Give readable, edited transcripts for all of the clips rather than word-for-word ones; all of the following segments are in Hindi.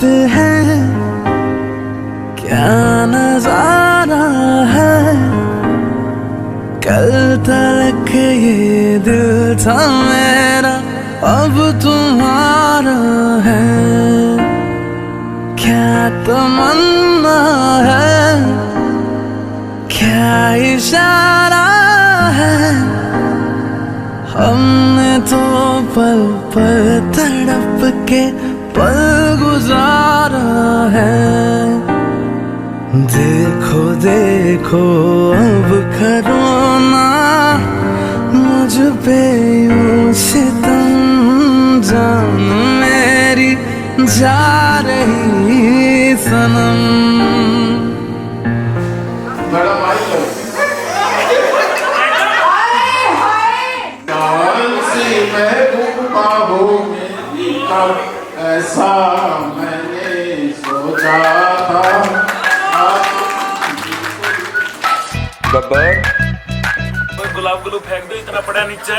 बात है, क्या नजारा है। कल तक ये दिल था मेरा, अब तुम्हारा है। क्या तमन्ना है, क्या इशारा है। हमने तो पल पल तड़प के पल गुजारा है। देखो देखो अब करो ना मुझ पे यूं सितम, जान मेरी जा रही सनम। ऐसा मैंने सोचा था। गब्बर गुलाब गुलू फेंक दो, इतना पड़ा नीचे।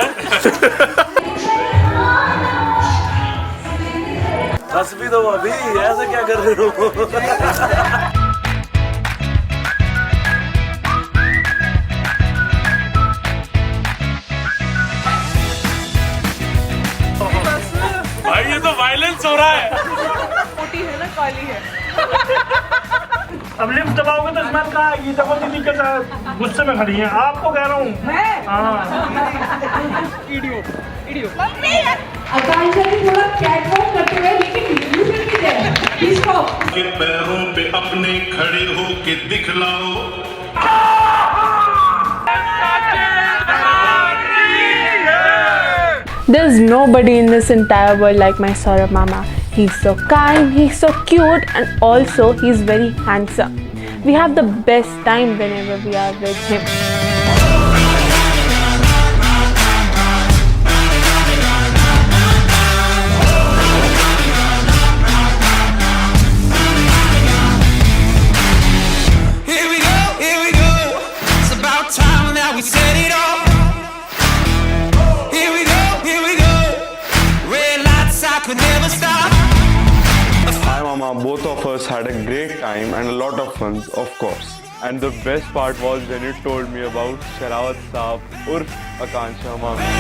हंस भी दो अभी, ऐसा क्या कर रहे हो? भाई ये तो वायलेंस हो रहा है। मोटी है ना, काली है। अब लिफ्ट दबाओगे तो स्मेल का आएगी। देखो दीदी के साथ गुस्से में खड़ी है, आपको कह रहा हूँ। आकांक्षा भी थोड़ा कैटवॉक करते हुए, लेकिन you will be there. Please stop. के पैरों पे अपने खड़े हो के दिखलाओ। There's nobody in this entire world like my Saurabh Mama. He's so kind, he's so cute, and also he's very handsome. We have the best time whenever we are with him. Here we go. It's about time that we set it off. Here we go. Red lights, I could never stop. Hi Mama, both of us had a great time and a lot of fun, of course. And the best part was when you told me about Sharawat Saab urf Akanksha Mami.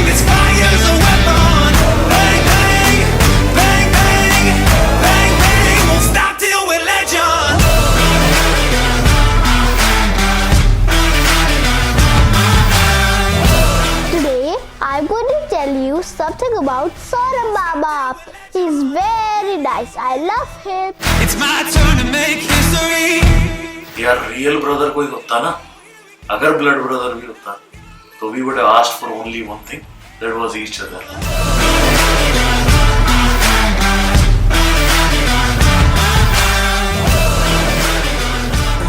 This fire's a weapon. Bang, bang, bang, bang, bang, bang. Won't stop till we're legends. Today, I'm going to tell you something about Saurabh Mama. He's very nice. I love him. It's my turn to make history. यार रियल ब्रदर कोई होता ना, अगर ब्लड ब्रदर भी होता तो we would have asked for only one thing, that was each other.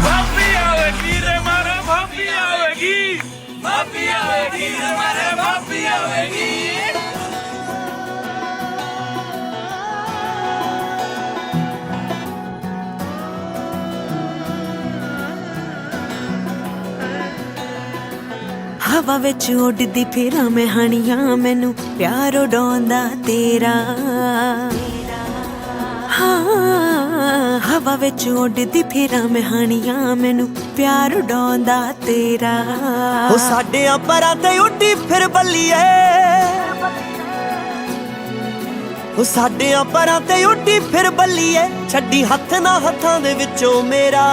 भाभी आवेगी रे मारे भाभी आवेगी, भाभी आवेगी रे मारे भाभी आवेगी। हवा विच उड़दी फिरां मैं हणियां, मैनू प्यार उड़ाउंदा तेरा। हाँ हवा विच उड़दी फिरां मैं हणियां, मैनू प्यार उड़ाउंदा तेरा। ओ साडे परां ते उड्डी फिर बल्लीए, ओ साडे परां ते उड्डी फिर बल्लीए, छड्डी हत्थ ना हत्थां दे विचों मेरा।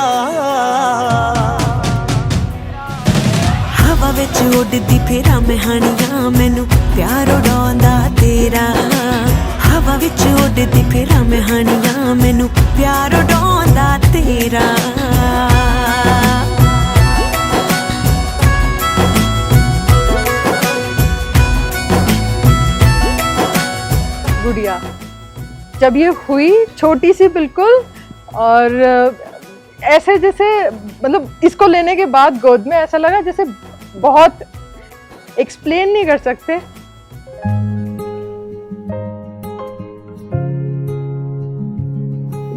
हवा विच उड़दी फिरां मैं हणियां, मैनू प्यार उड़ाउंदा तेरा। हवा विच उड़दी फिरां मैं हणियां, मैनू प्यार उड़ाउंदा तेरा। गुड़िया जब ये हुई छोटी सी बिल्कुल, और ऐसे जैसे मतलब इसको लेने के बाद गोद में ऐसा लगा जैसे बहुत एक्सप्लेन नहीं कर सकते।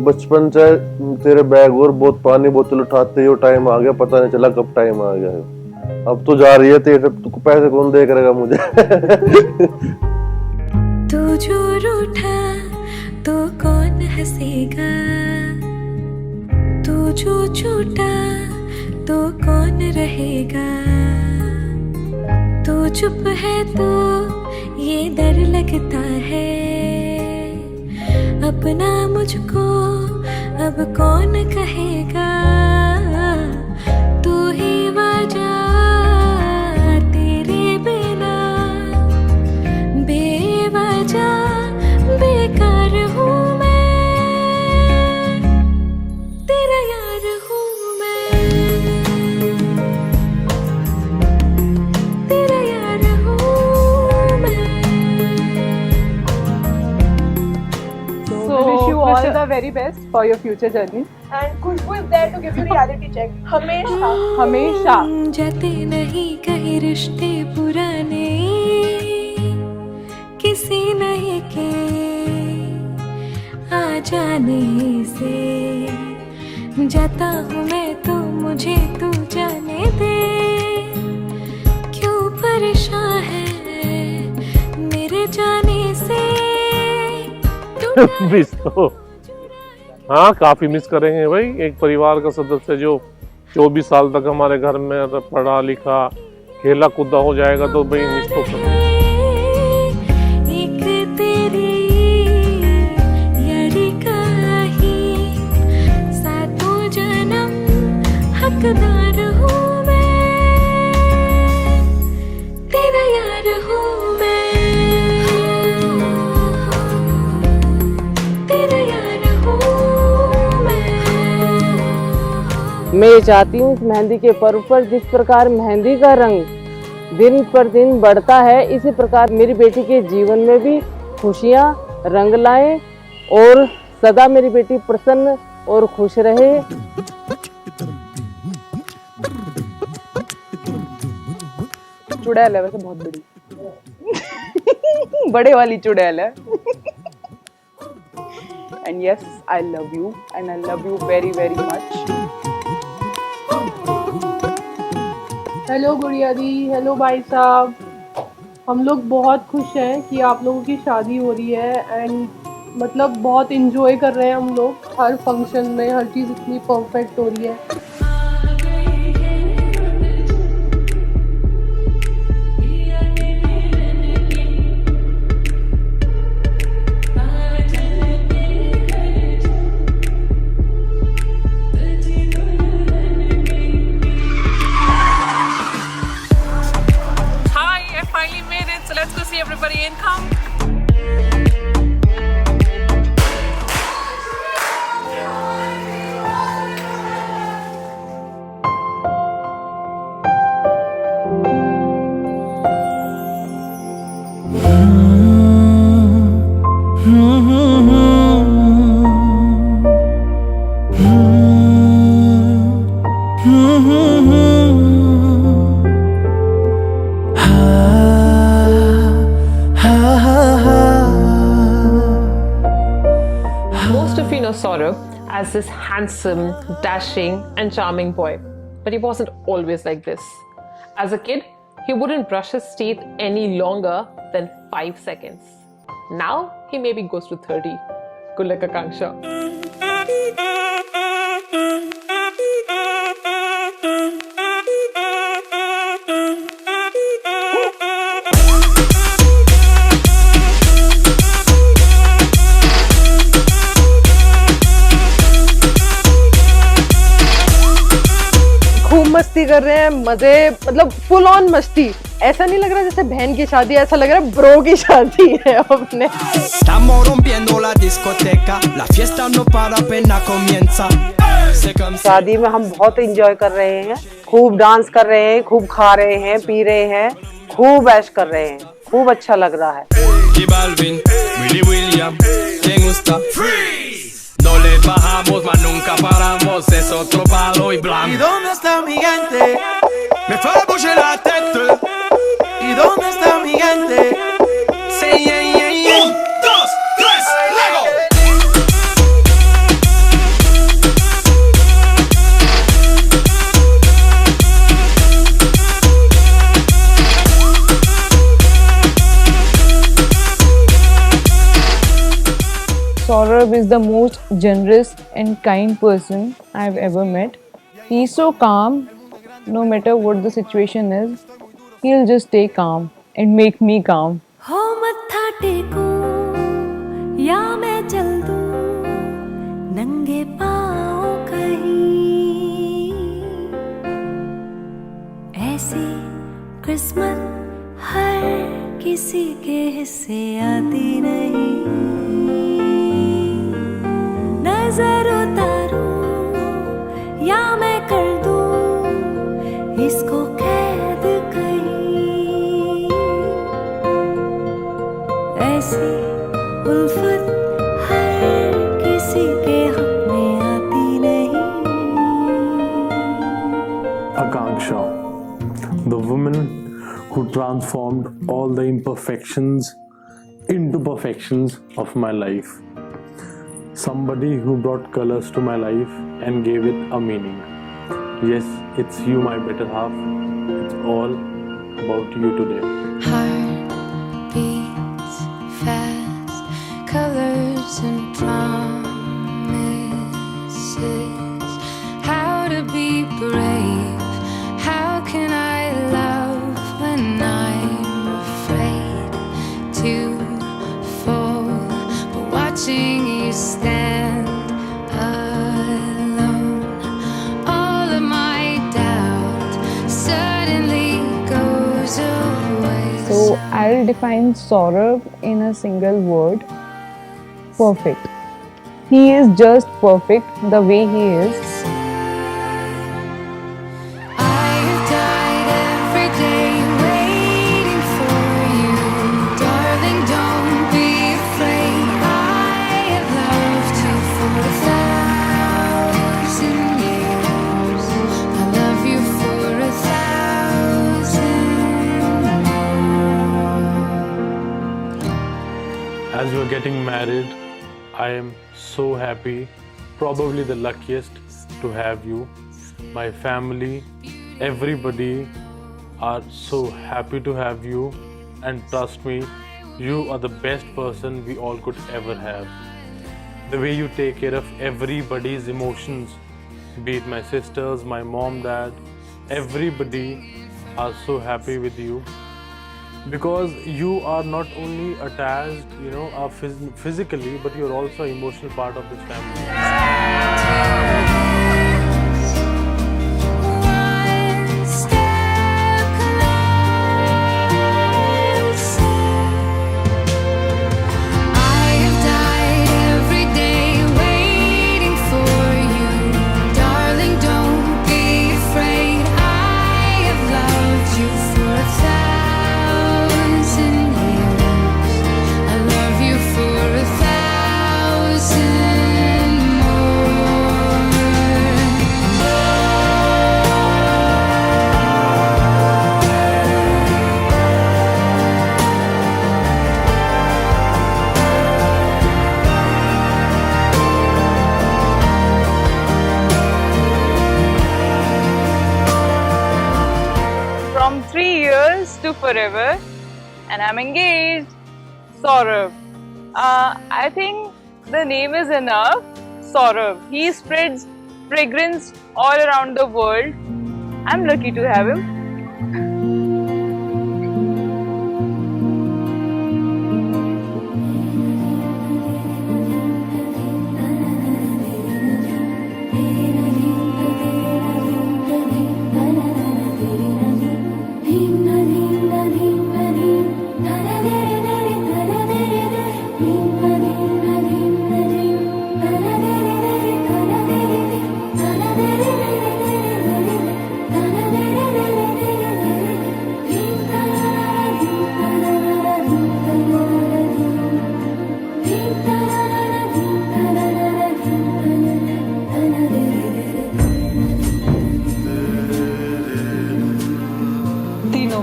बचपन से तेरे बैग और बहुत पानी बोतल उठाते ही टाइम आ गया, पता नहीं चला कब टाइम आ गया है। अब तो जा रही है तेरे, तुझको पैसे कौन देख रहेगा मुझे। तू जो रूठा तो कौन हंसेगा, तू जो छूटा तो कौन रहेगा, तू चुप है तो ये डर लगता है, अपना मुझको अब कौन कहेगा, तू ही वजह तेरे बिना बेवजह बेकार हूँ मैं, तेरा यार हूँ मैं, तेरा यार हूँ मैं। So wish you all the very best for your future journey. And Khushbu is there to give you reality check. हमेशा हमेशा जाते नहीं कहीं रिश्ते पुराने किसी नए के आ जाने से, जाता हूँ मैं तो मुझे तू जाने दे, क्यों परेशान है मेरे जाने से। मिस तो हाँ काफी मिस करेंगे भाई, एक परिवार का सदस्य जो 24 साल तक हमारे घर में पढ़ा लिखा खेला कूदा हो जाएगा तो भाई मिस तो करेंगे। एक तेरी यारी का ही सातों जन्म हकदार हूँ मैं, तेरा यार हूँ मैं, तेरा यार हूँ मैं। मैं ये चाहती हूँ इस मेहंदी के पर्व पर जिस प्रकार मेहंदी का रंग दिन पर दिन बढ़ता है, इसी प्रकार मेरी बेटी के जीवन में भी खुशियाँ रंग लाएं और सदा मेरी बेटी प्रसन्न और खुश रहे। चुड़ैल है वैसे बहुत बड़ी बड़े वाली चुड़ैल है। And yes, I love you and I love you very very much. Hello गुड़िया दी, हेलो भाई साहब। हम लोग बहुत खुश हैं कि आप लोगों की शादी हो रही है एंड मतलब बहुत इंजॉय कर रहे हैं हम लोग, हर फंक्शन में हर चीज़ इतनी परफेक्ट हो रही है। Everybody in, come. Most of you know Saurabh as this handsome, dashing and charming boy. But he wasn't always like this. As a kid, he wouldn't brush his teeth any longer than 5 seconds. Now, he maybe goes to 30. Good luck, Akanksha. मस्ती कर रहे हैं, मजे मतलब फुल ऑन मस्ती। ऐसा नहीं लग रहा जैसे बहन की शादी, ऐसा लग रहा है ब्रो की शादी है अपने। शादी में हम बहुत एंजॉय कर रहे हैं, खूब डांस कर रहे हैं, खूब खा रहे हैं, पी रहे हैं, खूब ऐश कर रहे हैं, खूब अच्छा लग रहा है। No le bajamos, mas nunca paramos, es otro palo y blanco. ¿Y dónde está mi gente? Me fue a bouger la tête. ¿Y dónde está mi gente? Say yeah, yeah, yeah. 1, 2, 3, Lego! Saurabh Saurabh is the most generous and kind person I've ever met. He's so calm, no matter what the situation is, he'll just stay calm and make me calm. हो मत्था टेको या मैं चल दूं नंगे पाँव कहीं, ऐसी किस्मत हर किसी के हिस्से आती नहीं। नजर उतारूं या मैं कर दूं इसको कैद कहीं, ऐसी उल्फत हर किसी के हक में आती नहीं। Akanksha, the woman who transformed all the imperfections into perfections of my life. Somebody who brought colors to my life and gave it a meaning. Yes, it's you, my better half. It's all about you today. Heart beats fast, colors and promises. How to be brave, how can I love when I'm afraid to fall, but watching you stand alone, all of my doubt suddenly goes away. So I'll define Saurabh in a single word: perfect. He is just perfect the way he is. As we're getting married, I am so happy, probably the luckiest to have you. My family, everybody are so happy to have you, and trust me, you are the best person we all could ever have. The way you take care of everybody's emotions, be it my sisters, my mom, dad, everybody are so happy with you. Because you are not only attached, physically, but you're also an emotional part of this family. From 3 years to forever, and I'm engaged. Saurabh. I think the name is enough. Saurabh. He spreads fragrance all around the world. I'm lucky to have him.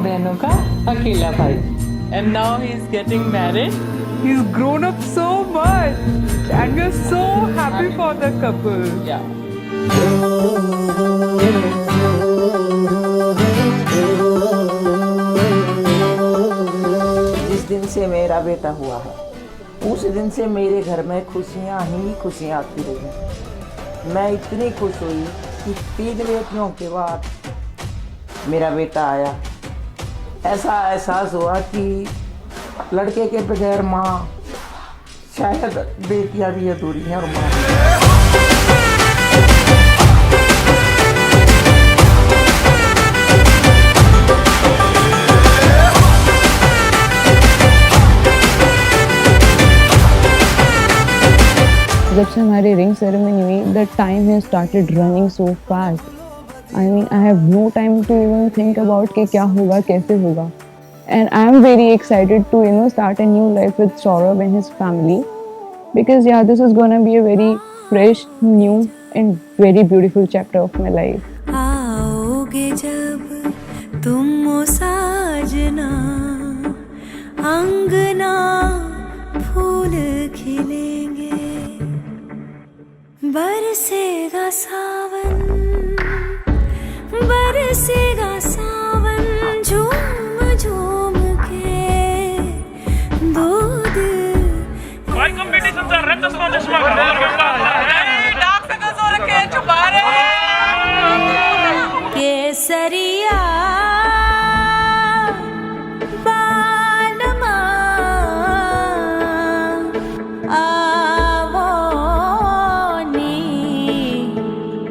बहनों का अकेला भाई, and now he's getting married. He's grown up so much, and we're so happy for the couple. Yeah. जिस दिन से मेरा बेटा हुआ है, उस दिन से मेरे घर में खुशियाँ ही खुशियाँ आती रही। मैं इतनी खुश हुई कि 3 बेटियों के बाद मेरा बेटा आया। ऐसा एहसास हुआ कि लड़के के बगैर माँ, शायद बेटियां भी अधूरी हैं और माँ जब से हमारी रिंग सेरेमनी हुई, the time has started running so fast. I mean I have no time to even think about कि क्या होगा, कैसे होगा। And I am very excited to start a new life with Saurabh and his family, because yeah this is gonna be a very fresh, new and very beautiful chapter of my life. आओगे जब तुम ओ साजना, अंगना फूल खिलेंगे, बरसेगा सावन, बरसेगा सावन, झूम झूम के दूध भाई कंपटीशन चल रहा है, चश्मा चश्मा डाक से कसो रखे छुपा रहे केसरिया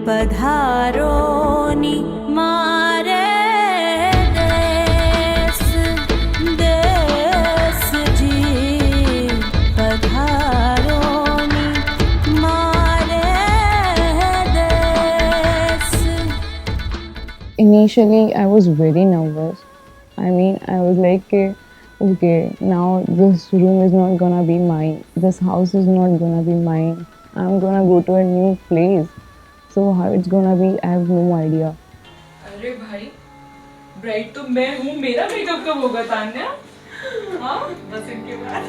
पधारोनी मारे देश देश जी, पधारोनी मारे देश। Initially, I was very nervous. I mean, I was like, okay, now this room is not gonna be mine. This house is not gonna be mine. I'm gonna go to a new place. So how it's gonna be, I have no idea. अरे भाई, ब्राइड तो मैं हूँ, मेरा मेकअप कब होगा तान्या? हाँ, बस इनके बाद।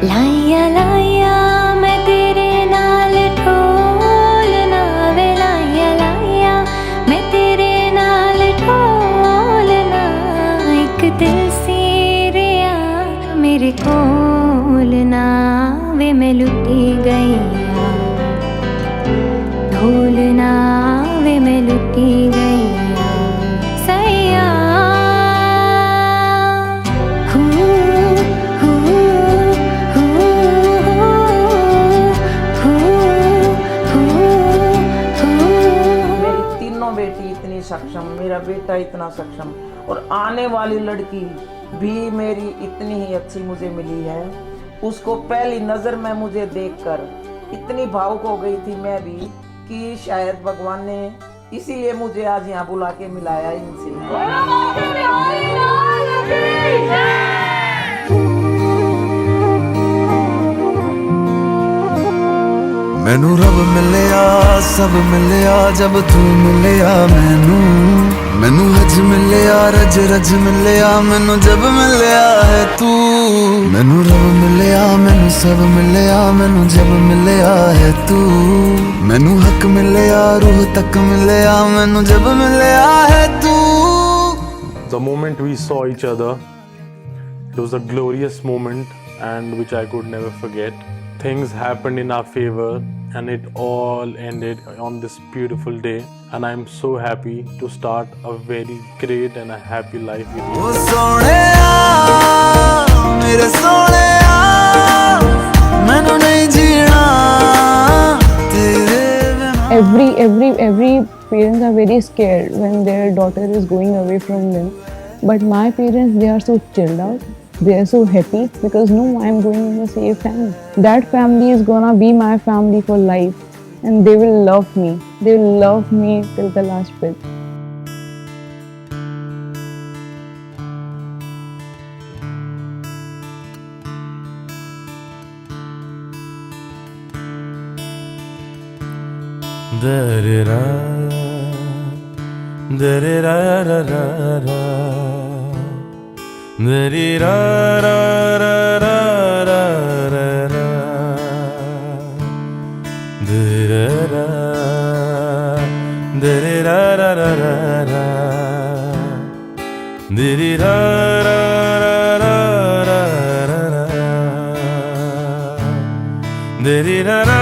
लाया लाया मैं तेरे नाल ढोलना वे, लाया लाया मैं तेरे नाल ढोलना, एक दिल से रिया मेरे कोलना वे, मैं लुटी गई ढोलना वे, मैं लुटी गई सैया। बेटी इतनी सक्षम, मेरा बेटा इतना सक्षम, और आने वाली लड़की भी मेरी इतनी ही अच्छी मुझे मिली है। उसको पहली नज़र में मुझे देखकर इतनी भावुक हो गई थी मैं भी कि शायद भगवान ने इसीलिए मुझे आज यहाँ बुला के मिलाया इनसे। मैनू रब मिलिया, सब मिलिया जब तू मिलिया मैनू, मैनू हज मिलिया, रज रज मिलिया मैनू जब मिलिया है तू। मैनू रब मिलिया, मैनू सब मिलिया मैनू जब मिलिया है तू। मैनू हक मिलिया, रूह तक मिलिया मैनू जब मिलिया है तू। The moment we saw each other, it was a glorious moment and which I could never forget. Things happened in our favor and it all ended on this beautiful day, and I'm so happy to start a very great and a happy life with you. ओ सोहणिया मेरे सोहणिया, मैनू नहीं जीना तेरे बिना। Every parents are very scared when their daughter is going away from them, but my parents, they are so chilled out. They are so happy because no, I am going in a safe family. That family is gonna be my family for life, and they will love me. They will love me till the last breath. Da-da-da, da-da-da-da-da-da, da-da-da-da-da-da-da, da-da-da, da-da-da-da-da-da, da da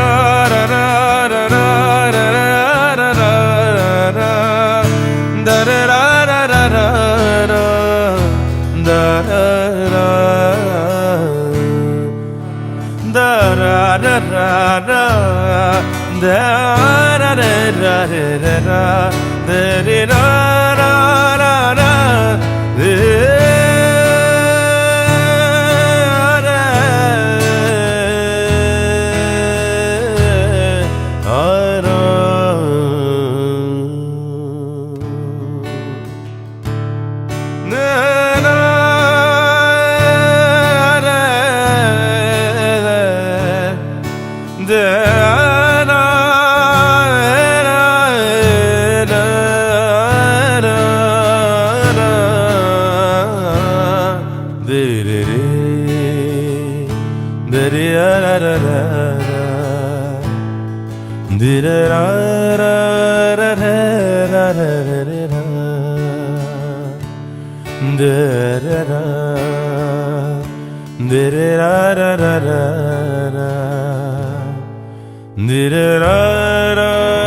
da